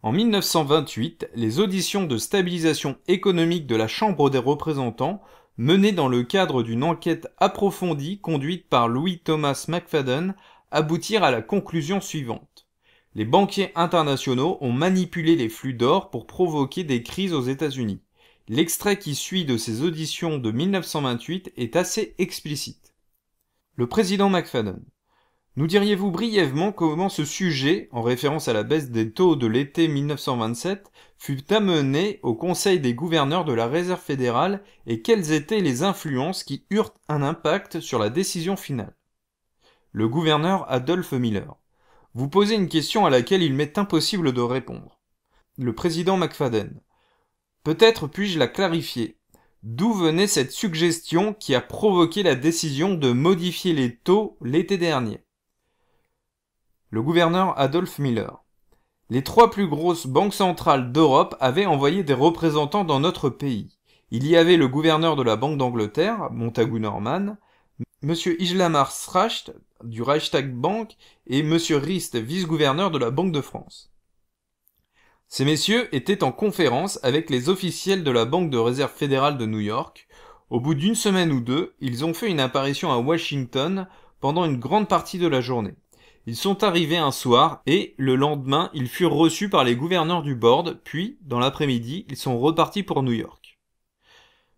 En 1928, les auditions de stabilisation économique de la Chambre des représentants, menées dans le cadre d'une enquête approfondie conduite par Louis Thomas McFadden, aboutirent à la conclusion suivante. Les banquiers internationaux ont manipulé les flux d'or pour provoquer des crises aux États-Unis. L'extrait qui suit de ces auditions de 1928 est assez explicite. Le président McFadden. Nous diriez-vous brièvement comment ce sujet, en référence à la baisse des taux de l'été 1927, fut amené au Conseil des gouverneurs de la Réserve fédérale et quelles étaient les influences qui eurent un impact sur la décision finale? Le gouverneur Adolph Miller. Vous posez une question à laquelle il m'est impossible de répondre. Le président McFadden. Peut-être puis-je la clarifier. D'où venait cette suggestion qui a provoqué la décision de modifier les taux l'été dernier? Le gouverneur Adolph Miller. Les trois plus grosses banques centrales d'Europe avaient envoyé des représentants dans notre pays. Il y avait le gouverneur de la Banque d'Angleterre, Montagu Norman, M. Ijlamar Stracht du Reichstag Bank et M. Rist, vice-gouverneur de la Banque de France. Ces messieurs étaient en conférence avec les officiels de la Banque de réserve fédérale de New York. Au bout d'une semaine ou deux, ils ont fait une apparition à Washington pendant une grande partie de la journée. Ils sont arrivés un soir et, le lendemain, ils furent reçus par les gouverneurs du board, puis, dans l'après-midi, ils sont repartis pour New York.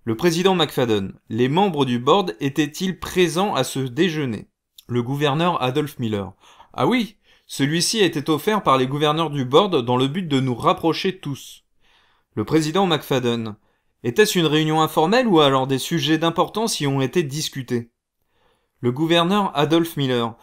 Le président McFadden. Les membres du board étaient-ils présents à ce déjeuner? Le gouverneur Adolph Miller. Ah oui, celui-ci était offert par les gouverneurs du board dans le but de nous rapprocher tous. Le président McFadden. Était-ce une réunion informelle ou alors des sujets d'importance y ont été discutés? Le gouverneur Adolph Miller.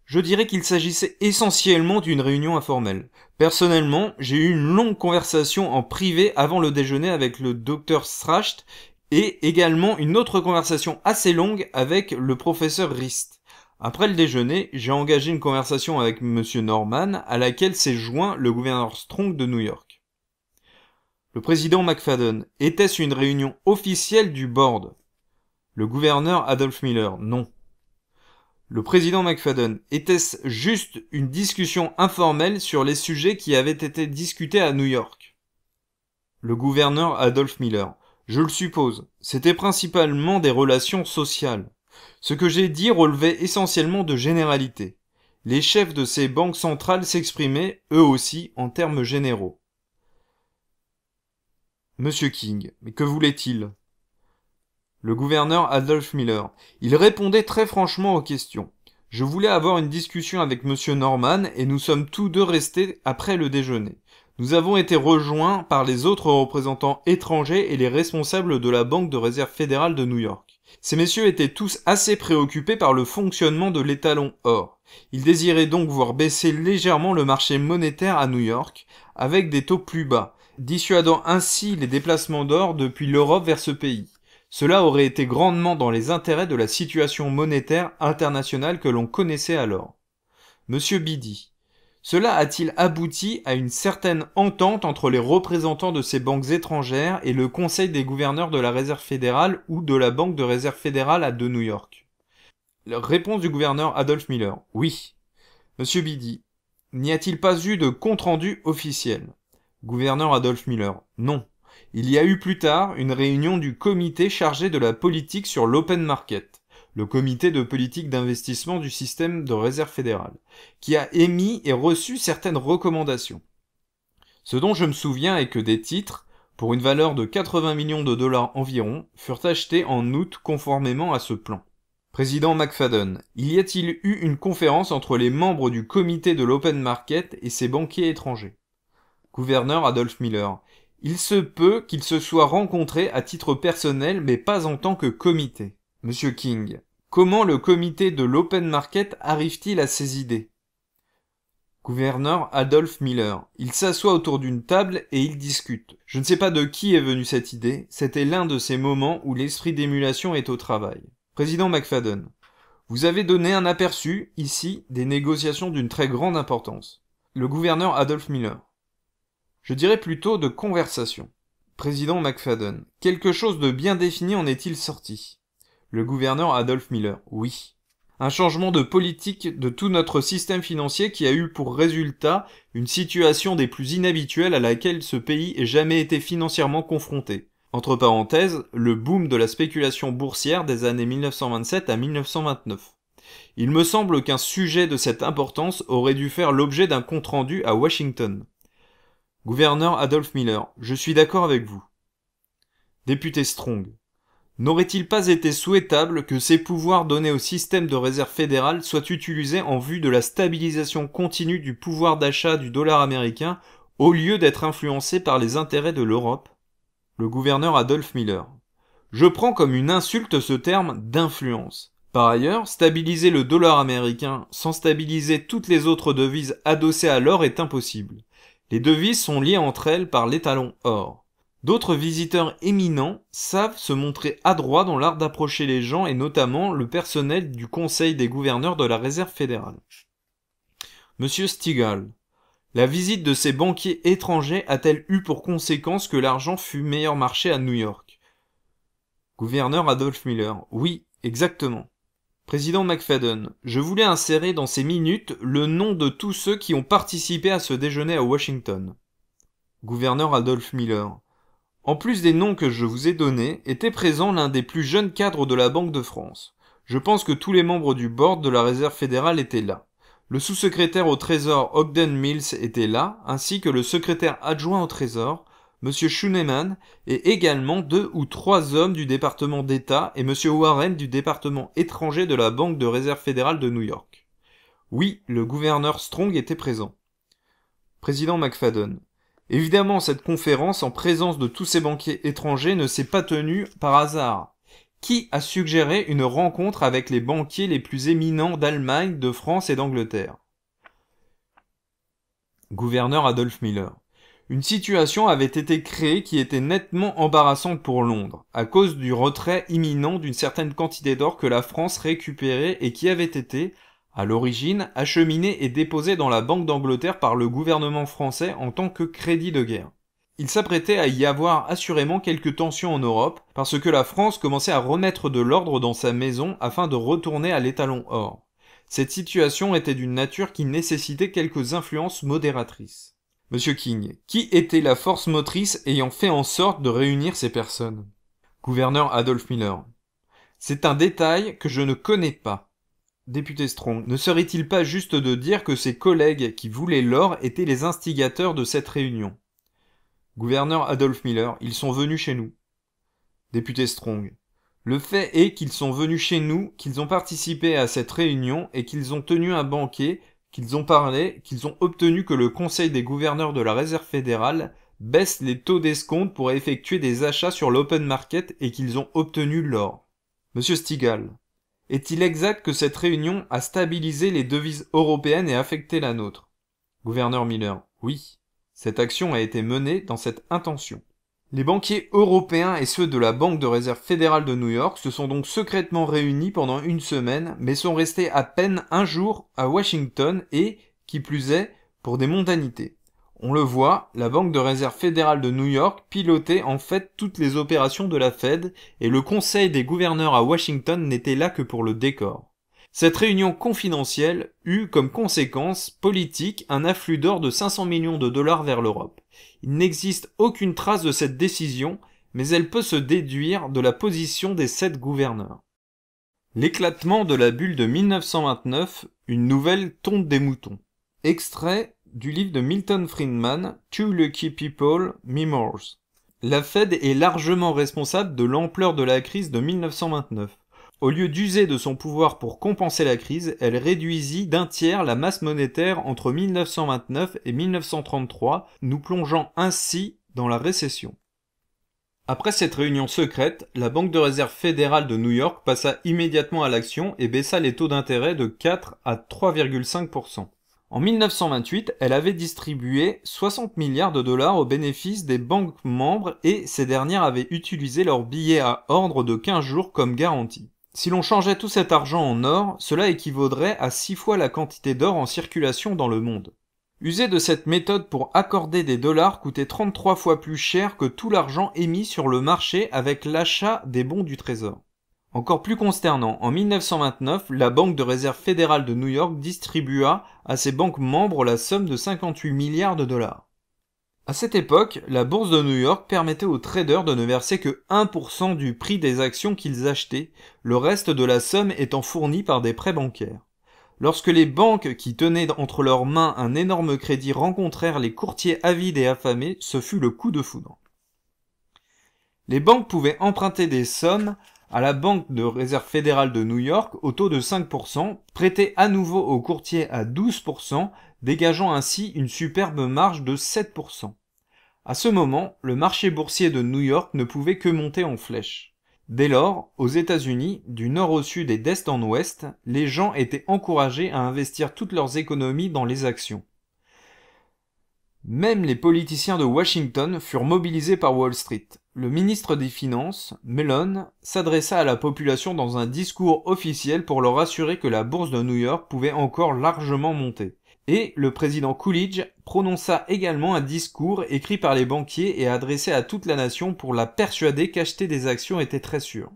Je dirais qu'il s'agissait essentiellement d'une réunion informelle. Personnellement, j'ai eu une longue conversation en privé avant le déjeuner avec le docteur Stracht et également une autre conversation assez longue avec le professeur Rist. Après le déjeuner, j'ai engagé une conversation avec M. Norman à laquelle s'est joint le gouverneur Strong de New York. Le président McFadden. Était-ce une réunion officielle du board? Le gouverneur Adolph Miller. Non. Le président McFadden. Était-ce juste une discussion informelle sur les sujets qui avaient été discutés à New York? Le gouverneur Adolph Miller. Je le suppose. C'était principalement des relations sociales. Ce que j'ai dit relevait essentiellement de généralités. Les chefs de ces banques centrales s'exprimaient, eux aussi, en termes généraux. Monsieur King. Mais que voulait-il? Le gouverneur Adolph Miller. Il répondait très franchement aux questions. Je voulais avoir une discussion avec Monsieur Norman et nous sommes tous deux restés après le déjeuner. Nous avons été rejoints par les autres représentants étrangers et les responsables de la Banque de réserve fédérale de New York. Ces messieurs étaient tous assez préoccupés par le fonctionnement de l'étalon or. Ils désiraient donc voir baisser légèrement le marché monétaire à New York avec des taux plus bas, dissuadant ainsi les déplacements d'or depuis l'Europe vers ce pays. Cela aurait été grandement dans les intérêts de la situation monétaire internationale que l'on connaissait alors. Monsieur Bidi. Cela a-t-il abouti à une certaine entente entre les représentants de ces banques étrangères et le Conseil des gouverneurs de la Réserve fédérale ou de la Banque de réserve fédérale de New York? La réponse du gouverneur Adolph Miller. Oui. Monsieur Bidi. N'y a-t-il pas eu de compte-rendu officiel? Gouverneur Adolph Miller. Non. Il y a eu plus tard une réunion du comité chargé de la politique sur l'open market, le comité de politique d'investissement du système de réserve fédérale, qui a émis et reçu certaines recommandations. Ce dont je me souviens est que des titres, pour une valeur de 80 millions de dollars environ, furent achetés en août conformément à ce plan. Président McFadden. Y a-t-il eu une conférence entre les membres du comité de l'open market et ces banquiers étrangers? Gouverneur Adolph Miller. Il se peut qu'ils se soient rencontrés à titre personnel mais pas en tant que comité. Monsieur King. Comment le comité de l'open market arrive-t-il à ces idées? Gouverneur Adolph Miller. Il s'assoit autour d'une table et il discute. Je ne sais pas de qui est venue cette idée, c'était l'un de ces moments où l'esprit d'émulation est au travail. Président McFadden. Vous avez donné un aperçu, ici, des négociations d'une très grande importance. Le gouverneur Adolph Miller. Je dirais plutôt de conversation. Président McFadden. Quelque chose de bien défini en est-il sorti? Le gouverneur Adolph Miller. Oui. Un changement de politique de tout notre système financier qui a eu pour résultat une situation des plus inhabituelles à laquelle ce pays ait jamais été financièrement confronté. Entre parenthèses, le boom de la spéculation boursière des années 1927 à 1929. Il me semble qu'un sujet de cette importance aurait dû faire l'objet d'un compte-rendu à Washington. Gouverneur Adolph Miller, je suis d'accord avec vous. Député Strong. N'aurait-il pas été souhaitable que ces pouvoirs donnés au système de réserve fédérale soient utilisés en vue de la stabilisation continue du pouvoir d'achat du dollar américain au lieu d'être influencés par les intérêts de l'Europe? Le gouverneur Adolph Miller. Je prends comme une insulte ce terme d'influence. Par ailleurs, stabiliser le dollar américain sans stabiliser toutes les autres devises adossées à l'or est impossible. Les devises sont liées entre elles par l'étalon or. D'autres visiteurs éminents savent se montrer adroits dans l'art d'approcher les gens et notamment le personnel du Conseil des gouverneurs de la Réserve fédérale. Monsieur Stigall, la visite de ces banquiers étrangers a-t-elle eu pour conséquence que l'argent fut meilleur marché à New York? Gouverneur Adolph Miller, oui, exactement. Président McFadden, je voulais insérer dans ces minutes le nom de tous ceux qui ont participé à ce déjeuner à Washington. Gouverneur Adolph Miller. En plus des noms que je vous ai donnés, était présent l'un des plus jeunes cadres de la Banque de France. Je pense que tous les membres du board de la Réserve fédérale étaient là. Le sous-secrétaire au Trésor Ogden Mills était là, ainsi que le secrétaire adjoint au Trésor, M. Schuneman, et également 2 ou 3 hommes du département d'État et M. Warren du département étranger de la Banque de Réserve fédérale de New York. Oui, le gouverneur Strong était présent. Président McFadden. Évidemment, cette conférence en présence de tous ces banquiers étrangers ne s'est pas tenue par hasard. Qui a suggéré une rencontre avec les banquiers les plus éminents d'Allemagne, de France et d'Angleterre? Gouverneur Adolph Miller. Une situation avait été créée qui était nettement embarrassante pour Londres, à cause du retrait imminent d'une certaine quantité d'or que la France récupérait et qui avait été, à l'origine, acheminé et déposé dans la Banque d'Angleterre par le gouvernement français en tant que crédit de guerre. Il s'apprêtait à y avoir assurément quelques tensions en Europe, parce que la France commençait à remettre de l'ordre dans sa maison afin de retourner à l'étalon or. Cette situation était d'une nature qui nécessitait quelques influences modératrices. Monsieur King, qui était la force motrice ayant fait en sorte de réunir ces personnes? Gouverneur Adolph Miller. C'est un détail que je ne connais pas. Député Strong, ne serait-il pas juste de dire que ses collègues qui voulaient l'or étaient les instigateurs de cette réunion? Gouverneur Adolph Miller, ils sont venus chez nous. Député Strong, le fait est qu'ils sont venus chez nous, qu'ils ont participé à cette réunion et qu'ils ont tenu un banquet, qu'ils ont parlé, qu'ils ont obtenu que le Conseil des gouverneurs de la Réserve fédérale baisse les taux d'escompte pour effectuer des achats sur l'open market et qu'ils ont obtenu l'or. Monsieur Stigall, est-il exact que cette réunion a stabilisé les devises européennes et affecté la nôtre? Gouverneur Miller, oui. Cette action a été menée dans cette intention. Les banquiers européens et ceux de la Banque de Réserve fédérale de New York se sont donc secrètement réunis pendant une semaine, mais sont restés à peine un jour à Washington et, qui plus est, pour des mondanités. On le voit, la Banque de Réserve fédérale de New York pilotait en fait toutes les opérations de la Fed et le Conseil des gouverneurs à Washington n'était là que pour le décor. Cette réunion confidentielle eut comme conséquence politique un afflux d'or de 500 millions de dollars vers l'Europe. Il n'existe aucune trace de cette décision, mais elle peut se déduire de la position des 7 gouverneurs. L'éclatement de la bulle de 1929, une nouvelle tonte des moutons. Extrait du livre de Milton Friedman, Two Lucky People, Memoirs. La Fed est largement responsable de l'ampleur de la crise de 1929. Au lieu d'user de son pouvoir pour compenser la crise, elle réduisit d'un tiers la masse monétaire entre 1929 et 1933, nous plongeant ainsi dans la récession. Après cette réunion secrète, la Banque de Réserve fédérale de New York passa immédiatement à l'action et baissa les taux d'intérêt de 4 à 3,5%. En 1928, elle avait distribué 60 milliards de dollars au bénéfice des banques membres et ces dernières avaient utilisé leurs billets à ordre de 15 jours comme garantie. Si l'on changeait tout cet argent en or, cela équivaudrait à 6 fois la quantité d'or en circulation dans le monde. User de cette méthode pour accorder des dollars coûtait 33 fois plus cher que tout l'argent émis sur le marché avec l'achat des bons du trésor. Encore plus consternant, en 1929, la Banque de réserve fédérale de New York distribua à ses banques membres la somme de 58 milliards de dollars. À cette époque, la bourse de New York permettait aux traders de ne verser que 1% du prix des actions qu'ils achetaient, le reste de la somme étant fourni par des prêts bancaires. Lorsque les banques qui tenaient entre leurs mains un énorme crédit rencontrèrent les courtiers avides et affamés, ce fut le coup de foudre. Les banques pouvaient emprunter des sommes à la Banque de réserve fédérale de New York au taux de 5%, prêter à nouveau aux courtiers à 12%, dégageant ainsi une superbe marge de 7%. À ce moment, le marché boursier de New York ne pouvait que monter en flèche. Dès lors, aux États-Unis, du nord au sud et d'est en ouest, les gens étaient encouragés à investir toutes leurs économies dans les actions. Même les politiciens de Washington furent mobilisés par Wall Street. Le ministre des Finances, Mellon, s'adressa à la population dans un discours officiel pour leur assurer que la bourse de New York pouvait encore largement monter. Et le président Coolidge prononça également un discours écrit par les banquiers et adressé à toute la nation pour la persuader qu'acheter des actions était très sûr.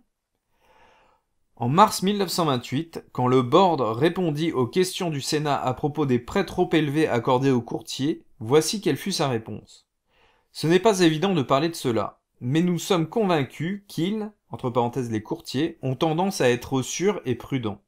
En mars 1928, quand le board répondit aux questions du Sénat à propos des prêts trop élevés accordés aux courtiers, voici quelle fut sa réponse. Ce n'est pas évident de parler de cela, mais nous sommes convaincus qu'ils, entre parenthèses les courtiers, ont tendance à être sûrs et prudents.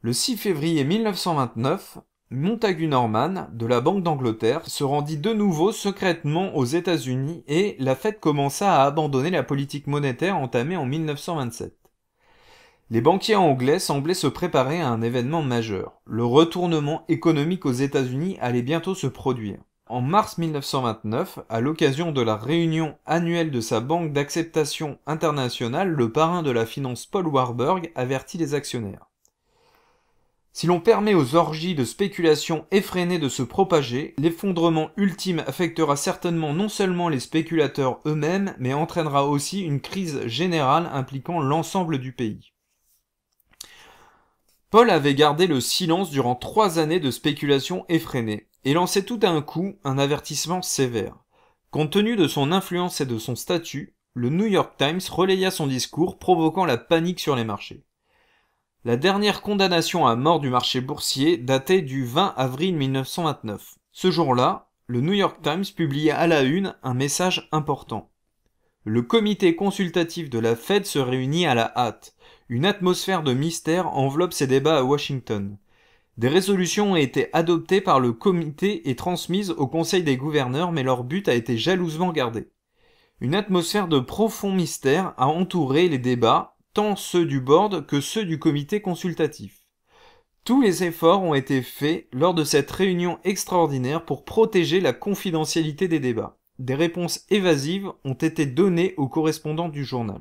Le 6 février 1929, Montagu Norman, de la Banque d'Angleterre, se rendit de nouveau secrètement aux États-Unis et la Fed commença à abandonner la politique monétaire entamée en 1927. Les banquiers anglais semblaient se préparer à un événement majeur. Le retournement économique aux États-Unis allait bientôt se produire. En mars 1929, à l'occasion de la réunion annuelle de sa banque d'acceptation internationale, le parrain de la finance Paul Warburg avertit les actionnaires. Si l'on permet aux orgies de spéculation effrénées de se propager, l'effondrement ultime affectera certainement non seulement les spéculateurs eux-mêmes, mais entraînera aussi une crise générale impliquant l'ensemble du pays. Paul avait gardé le silence durant 3 années de spéculation effrénée, et lançait tout d'un coup un avertissement sévère. Compte tenu de son influence et de son statut, le New York Times relaya son discours, provoquant la panique sur les marchés. La dernière condamnation à mort du marché boursier datait du 20 avril 1929. Ce jour-là, le New York Times publia à la une un message important. Le comité consultatif de la Fed se réunit à la hâte. Une atmosphère de mystère enveloppe ces débats à Washington. Des résolutions ont été adoptées par le comité et transmises au Conseil des gouverneurs, mais leur but a été jalousement gardé. Une atmosphère de profond mystère a entouré les débats, tant ceux du board que ceux du comité consultatif. Tous les efforts ont été faits lors de cette réunion extraordinaire pour protéger la confidentialité des débats. Des réponses évasives ont été données aux correspondants du journal.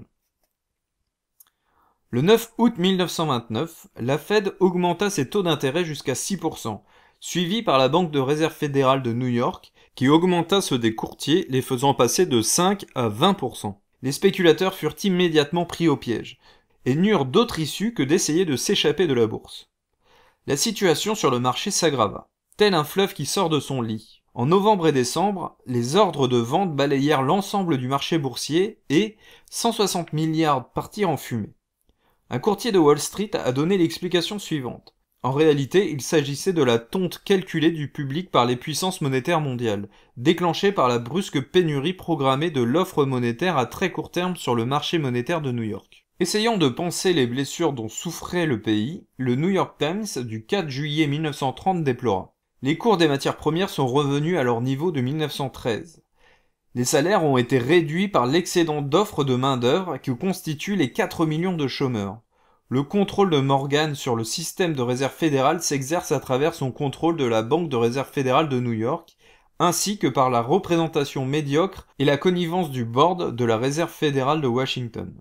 Le 9 août 1929, la Fed augmenta ses taux d'intérêt jusqu'à 6%, suivi par la Banque de réserve fédérale de New York, qui augmenta ceux des courtiers, les faisant passer de 5 à 20%. Les spéculateurs furent immédiatement pris au piège, et n'eurent d'autre issue que d'essayer de s'échapper de la bourse. La situation sur le marché s'aggrava, tel un fleuve qui sort de son lit. En novembre et décembre, les ordres de vente balayèrent l'ensemble du marché boursier et 160 milliards partirent en fumée. Un courtier de Wall Street a donné l'explication suivante. En réalité, il s'agissait de la tonte calculée du public par les puissances monétaires mondiales, déclenchée par la brusque pénurie programmée de l'offre monétaire à très court terme sur le marché monétaire de New York. Essayant de panser les blessures dont souffrait le pays, le New York Times du 4 juillet 1930 déplora. Les cours des matières premières sont revenus à leur niveau de 1913. Les salaires ont été réduits par l'excédent d'offres de main-d'œuvre qui constitue les 4 millions de chômeurs. Le contrôle de Morgan sur le système de réserve fédérale s'exerce à travers son contrôle de la Banque de réserve fédérale de New York, ainsi que par la représentation médiocre et la connivence du board de la Réserve fédérale de Washington.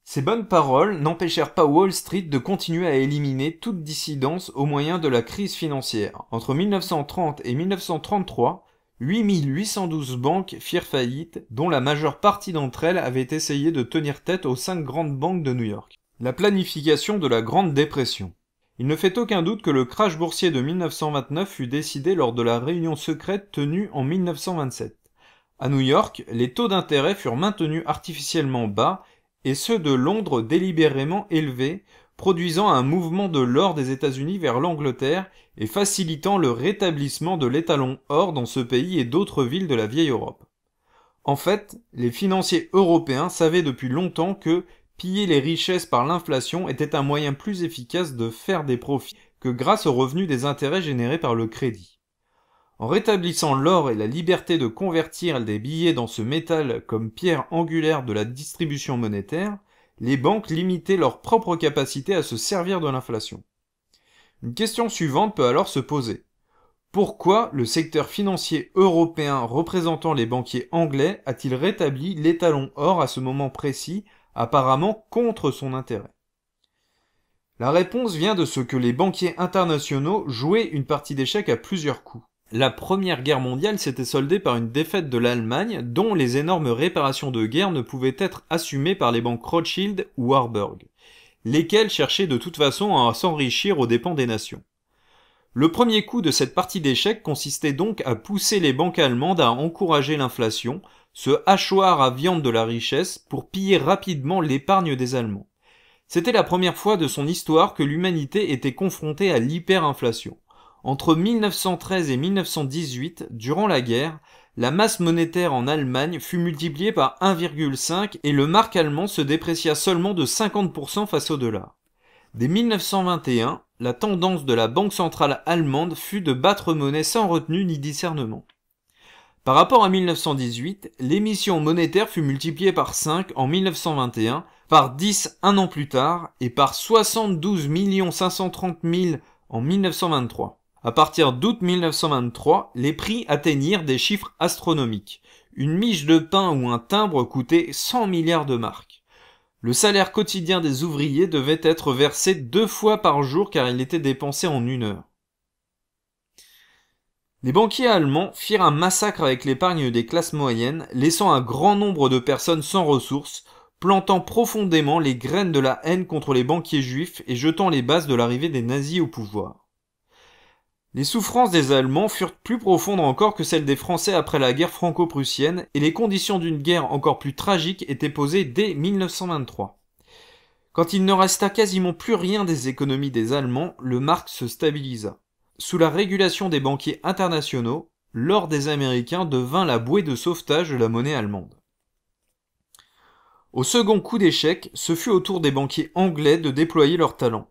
Ces bonnes paroles n'empêchèrent pas Wall Street de continuer à éliminer toute dissidence au moyen de la crise financière. Entre 1930 et 1933, 8812 banques firent faillite, dont la majeure partie d'entre elles avaient essayé de tenir tête aux 5 grandes banques de New York. La planification de la Grande Dépression. Il ne fait aucun doute que le crash boursier de 1929 fut décidé lors de la réunion secrète tenue en 1927. À New York, les taux d'intérêt furent maintenus artificiellement bas et ceux de Londres délibérément élevés, produisant un mouvement de l'or des États-Unis vers l'Angleterre et facilitant le rétablissement de l'étalon or dans ce pays et d'autres villes de la vieille Europe. En fait, les financiers européens savaient depuis longtemps que piller les richesses par l'inflation était un moyen plus efficace de faire des profits que grâce aux revenus des intérêts générés par le crédit. En rétablissant l'or et la liberté de convertir des billets dans ce métal comme pierre angulaire de la distribution monétaire, les banques limitaient leur propre capacité à se servir de l'inflation. Une question suivante peut alors se poser. Pourquoi le secteur financier européen représentant les banquiers anglais a-t-il rétabli l'étalon or à ce moment précis, apparemment contre son intérêt? La réponse vient de ce que les banquiers internationaux jouaient une partie d'échecs à plusieurs coups. La Première Guerre mondiale s'était soldée par une défaite de l'Allemagne dont les énormes réparations de guerre ne pouvaient être assumées par les banques Rothschild ou Warburg, lesquelles cherchaient de toute façon à s'enrichir aux dépens des nations. Le premier coup de cette partie d'échecs consistait donc à pousser les banques allemandes à encourager l'inflation, ce hachoir à viande de la richesse, pour piller rapidement l'épargne des Allemands. C'était la première fois de son histoire que l'humanité était confrontée à l'hyperinflation. Entre 1913 et 1918, durant la guerre, la masse monétaire en Allemagne fut multipliée par 1,5 et le mark allemand se déprécia seulement de 50% face au dollar. Dès 1921, la tendance de la Banque centrale allemande fut de battre monnaie sans retenue ni discernement. Par rapport à 1918, l'émission monétaire fut multipliée par 5 en 1921, par 10 un an plus tard et par 72 530 000 en 1923. À partir d'août 1923, les prix atteignirent des chiffres astronomiques. Une miche de pain ou un timbre coûtait 100 milliards de marks. Le salaire quotidien des ouvriers devait être versé 2 fois par jour car il était dépensé en 1 heure. Les banquiers allemands firent un massacre avec l'épargne des classes moyennes, laissant un grand nombre de personnes sans ressources, plantant profondément les graines de la haine contre les banquiers juifs et jetant les bases de l'arrivée des nazis au pouvoir. Les souffrances des Allemands furent plus profondes encore que celles des Français après la guerre franco-prussienne et les conditions d'une guerre encore plus tragique étaient posées dès 1923. Quand il ne resta quasiment plus rien des économies des Allemands, le mark se stabilisa. Sous la régulation des banquiers internationaux, l'or des Américains devint la bouée de sauvetage de la monnaie allemande. Au second coup d'échec, ce fut au tour des banquiers anglais de déployer leur talent.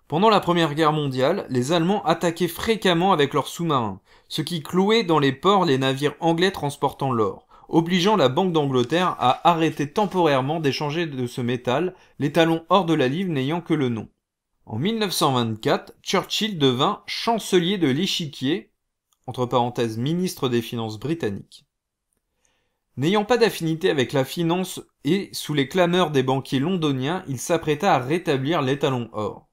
Pendant la Première Guerre mondiale, les Allemands attaquaient fréquemment avec leurs sous-marins, ce qui clouait dans les ports les navires anglais transportant l'or, obligeant la Banque d'Angleterre à arrêter temporairement d'échanger de ce métal, l'étalon or de la livre n'ayant que le nom. En 1924, Churchill devint chancelier de l'Échiquier, entre parenthèses ministre des Finances britannique. N'ayant pas d'affinité avec la finance et sous les clameurs des banquiers londoniens, il s'apprêta à rétablir l'étalon or.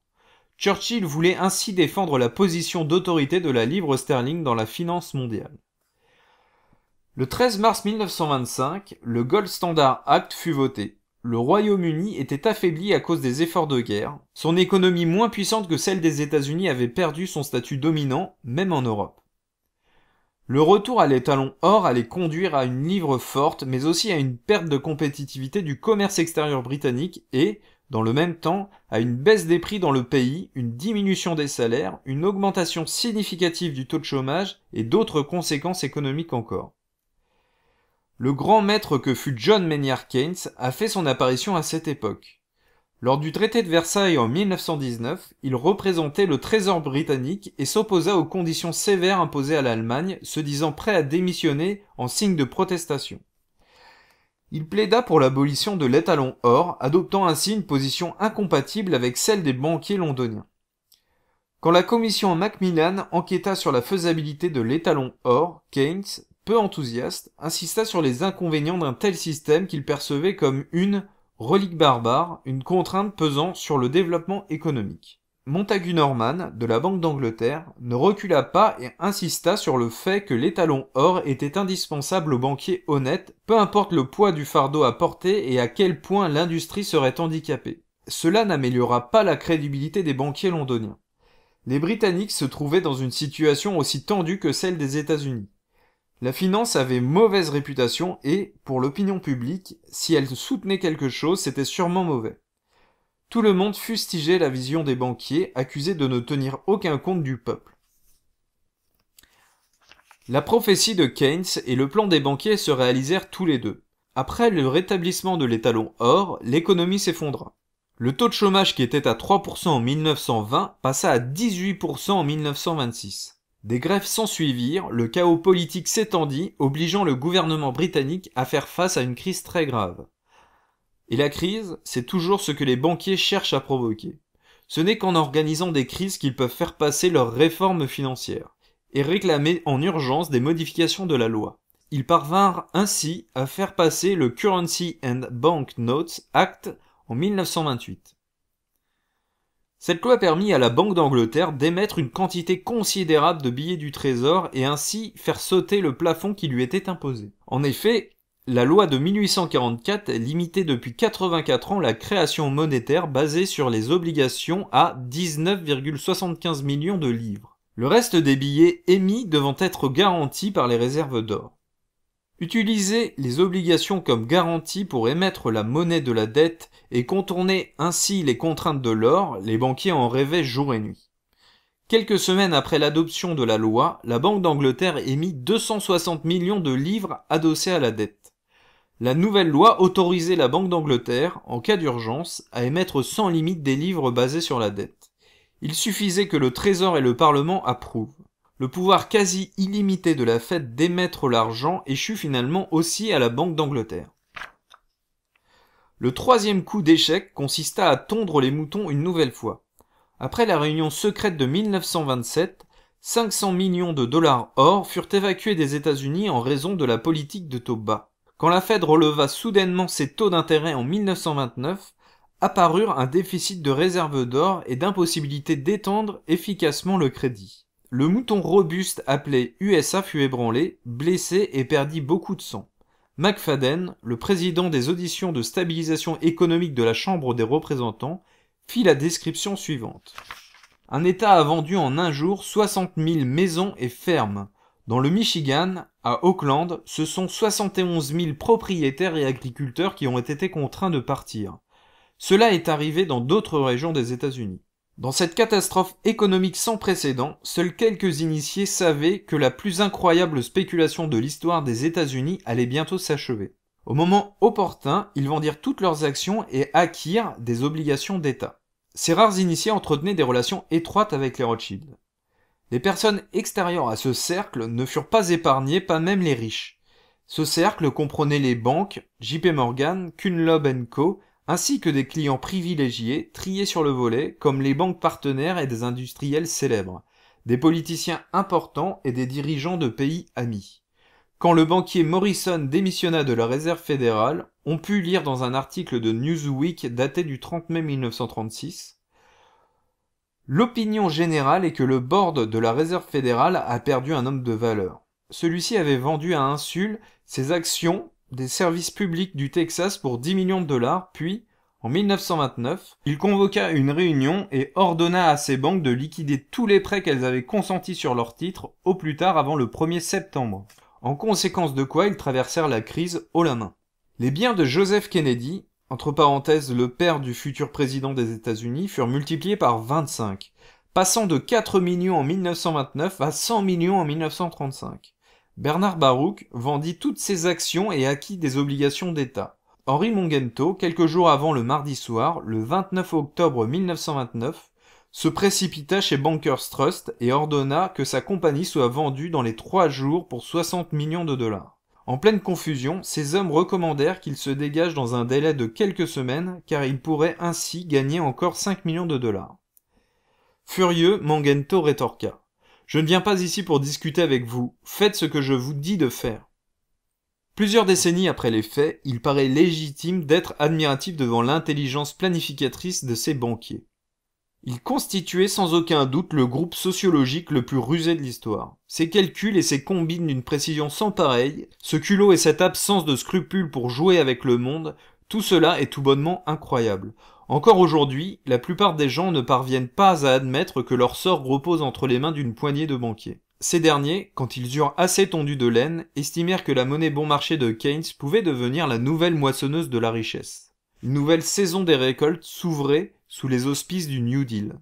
Churchill voulait ainsi défendre la position d'autorité de la livre sterling dans la finance mondiale. Le 13 mars 1925, le Gold Standard Act fut voté. Le Royaume-Uni était affaibli à cause des efforts de guerre. Son économie moins puissante que celle des États-Unis avait perdu son statut dominant, même en Europe. Le retour à l'étalon or allait conduire à une livre forte, mais aussi à une perte de compétitivité du commerce extérieur britannique et, dans le même temps, à une baisse des prix dans le pays, une diminution des salaires, une augmentation significative du taux de chômage et d'autres conséquences économiques encore. Le grand maître que fut John Maynard Keynes a fait son apparition à cette époque. Lors du traité de Versailles en 1919, il représentait le trésor britannique et s'opposa aux conditions sévères imposées à l'Allemagne, se disant prêt à démissionner en signe de protestation. Il plaida pour l'abolition de l'étalon or, adoptant ainsi une position incompatible avec celle des banquiers londoniens. Quand la commission Macmillan enquêta sur la faisabilité de l'étalon or, Keynes, peu enthousiaste, insista sur les inconvénients d'un tel système qu'il percevait comme une relique barbare, une contrainte pesant sur le développement économique. Montagu Norman, de la Banque d'Angleterre, ne recula pas et insista sur le fait que l'étalon or était indispensable aux banquiers honnêtes, peu importe le poids du fardeau à porter et à quel point l'industrie serait handicapée. Cela n'améliora pas la crédibilité des banquiers londoniens. Les Britanniques se trouvaient dans une situation aussi tendue que celle des États-Unis. La finance avait mauvaise réputation et, pour l'opinion publique, si elle soutenait quelque chose, c'était sûrement mauvais. Tout le monde fustigeait la vision des banquiers, accusés de ne tenir aucun compte du peuple. La prophétie de Keynes et le plan des banquiers se réalisèrent tous les deux. Après le rétablissement de l'étalon or, l'économie s'effondra. Le taux de chômage qui était à 3% en 1920 passa à 18% en 1926. Des grèves s'ensuivirent, le chaos politique s'étendit, obligeant le gouvernement britannique à faire face à une crise très grave. Et la crise, c'est toujours ce que les banquiers cherchent à provoquer. Ce n'est qu'en organisant des crises qu'ils peuvent faire passer leurs réformes financières et réclamer en urgence des modifications de la loi. Ils parvinrent ainsi à faire passer le Currency and Bank Notes Act en 1928. Cette loi permit à la Banque d'Angleterre d'émettre une quantité considérable de billets du Trésor et ainsi faire sauter le plafond qui lui était imposé. En effet, la loi de 1844 limitait depuis 84 ans la création monétaire basée sur les obligations à 19,75 millions de livres. Le reste des billets émis devant être garantis par les réserves d'or. Utiliser les obligations comme garantie pour émettre la monnaie de la dette et contourner ainsi les contraintes de l'or, les banquiers en rêvaient jour et nuit. Quelques semaines après l'adoption de la loi, la Banque d'Angleterre émit 260 millions de livres adossés à la dette. La nouvelle loi autorisait la Banque d'Angleterre, en cas d'urgence, à émettre sans limite des livres basés sur la dette. Il suffisait que le Trésor et le Parlement approuvent. Le pouvoir quasi illimité de la Fed d'émettre l'argent échut finalement aussi à la Banque d'Angleterre. Le troisième coup d'échec consista à tondre les moutons une nouvelle fois. Après la réunion secrète de 1927, 500 millions de dollars or furent évacués des États-Unis en raison de la politique de taux bas. Quand la Fed releva soudainement ses taux d'intérêt en 1929, apparurent un déficit de réserves d'or et d'impossibilité d'étendre efficacement le crédit. Le mouton robuste appelé USA fut ébranlé, blessé et perdit beaucoup de sang. McFadden, le président des auditions de stabilisation économique de la Chambre des représentants, fit la description suivante. Un État a vendu en un jour 60 000 maisons et fermes. Dans le Michigan, à Oakland, ce sont 71 000 propriétaires et agriculteurs qui ont été contraints de partir. Cela est arrivé dans d'autres régions des États-Unis. Dans cette catastrophe économique sans précédent, seuls quelques initiés savaient que la plus incroyable spéculation de l'histoire des États-Unis allait bientôt s'achever. Au moment opportun, ils vendirent toutes leurs actions et acquirent des obligations d'État. Ces rares initiés entretenaient des relations étroites avec les Rothschild. Les personnes extérieures à ce cercle ne furent pas épargnées, pas même les riches. Ce cercle comprenait les banques, JP Morgan, Kunlob & Co., ainsi que des clients privilégiés, triés sur le volet, comme les banques partenaires et des industriels célèbres, des politiciens importants et des dirigeants de pays amis. Quand le banquier Morrison démissionna de la Réserve fédérale, on put lire dans un article de Newsweek daté du 30 mai 1936 « L'opinion générale est que le board de la Réserve fédérale a perdu un homme de valeur. Celui-ci avait vendu à Insul ses actions des services publics du Texas pour 10 millions de dollars, puis, en 1929, il convoqua une réunion et ordonna à ses banques de liquider tous les prêts qu'elles avaient consentis sur leurs titres au plus tard avant le 1er septembre. En conséquence de quoi ils traversèrent la crise haut la main. Les biens de Joseph Kennedy, entre parenthèses le père du futur président des États-Unis, furent multipliés par 25, passant de 4 millions en 1929 à 100 millions en 1935. Bernard Baruch vendit toutes ses actions et acquit des obligations d'État. Henry Mongento, quelques jours avant le mardi soir, le 29 octobre 1929, se précipita chez Bankers Trust et ordonna que sa compagnie soit vendue dans les 3 jours pour 60 millions de dollars. En pleine confusion, ces hommes recommandèrent qu'il se dégage dans un délai de quelques semaines, car il pourrait ainsi gagner encore 5 millions de dollars. Furieux, Mongento rétorqua. Je ne viens pas ici pour discuter avec vous, faites ce que je vous dis de faire. Plusieurs décennies après les faits, il paraît légitime d'être admiratif devant l'intelligence planificatrice de ces banquiers. Ils constituaient sans aucun doute le groupe sociologique le plus rusé de l'histoire. Ses calculs et ses combines d'une précision sans pareille, ce culot et cette absence de scrupules pour jouer avec le monde, tout cela est tout bonnement incroyable. Encore aujourd'hui, la plupart des gens ne parviennent pas à admettre que leur sort repose entre les mains d'une poignée de banquiers. Ces derniers, quand ils eurent assez tondu de laine, estimèrent que la monnaie bon marché de Keynes pouvait devenir la nouvelle moissonneuse de la richesse. Une nouvelle saison des récoltes s'ouvrait sous les auspices du New Deal.